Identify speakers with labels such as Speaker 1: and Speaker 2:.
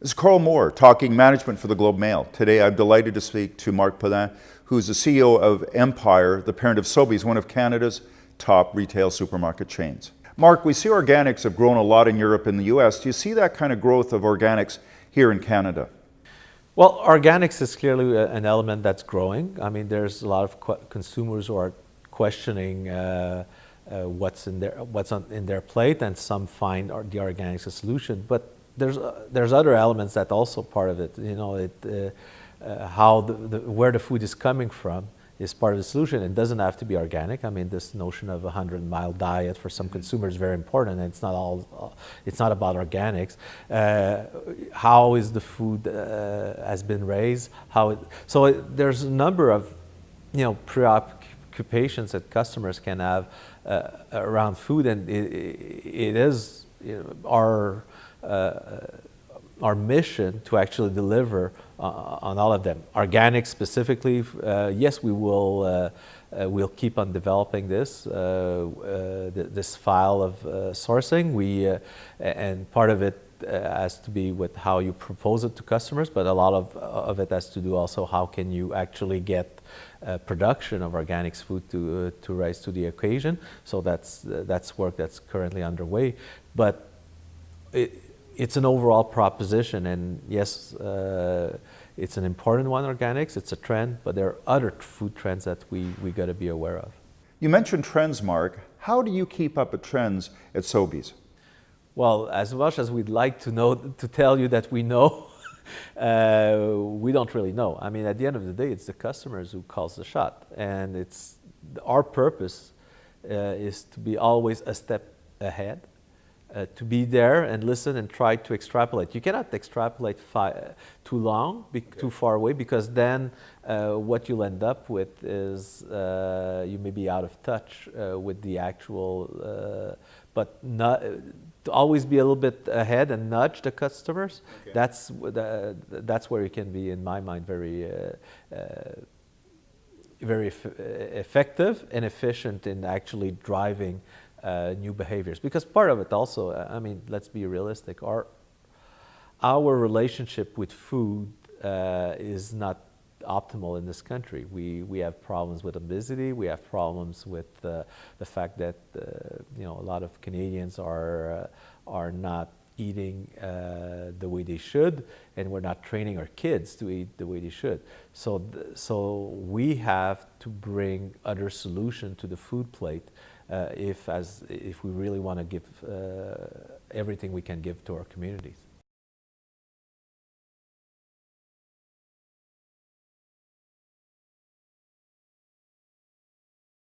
Speaker 1: This is Karl Moore talking management for the Globe Mail. Today I'm delighted to speak to Marc Poulin, who's the CEO of Empire, the parent of Sobey's, one of Canada's top retail supermarket chains. Marc, we see organics have grown a lot in Europe and the US. Do you see that kind of growth of organics here in Canada?
Speaker 2: Well, organics is clearly an element that's growing. I mean, there's a lot of consumers who are questioning what's in their plate, and some find the organics a solution. But there's other elements that also part of it. You know, how where the food is coming from is part of the solution. It doesn't have to be organic. I mean, this notion of a 100-mile diet for some consumers is very important, and it's not about organics. How is the food has been raised? There's a number of preoccupations that customers can have around food, and it is our mission to actually deliver on all of them. Organic specifically, yes, we'll keep on developing this file of sourcing. And part of it has to be with how you propose it to customers, but a lot of it has to do also how can you actually get production of organics food to rise to the occasion. So that's work that's currently underway, but it's an overall proposition, and yes, it's an important one, organics. It's a trend, but there are other food trends that we got to be aware of.
Speaker 1: You mentioned trends, Marc. How do you keep up with trends at Sobey's?
Speaker 2: Well, as much as we'd like to tell you that we know, we don't really know. I mean, at the end of the day, it's the customers who calls the shot, and it's our purpose is to be always a step ahead. To be there and listen and try to extrapolate. You cannot extrapolate too long, too far away, because then what you'll end up with is you may be out of touch with the actual, but not, to always be a little bit ahead and nudge the customers. Okay. That's where you can be, in my mind, very effective and efficient in actually driving new behaviors. Because part of it also, I mean, let's be realistic, our relationship with food is not optimal in this country. We have problems with obesity, we have problems with the fact that a lot of Canadians are not eating the way they should, and we're not training our kids to eat the way they should. So we have to bring other solution to the food plate if we really want to give everything we can give to our communities.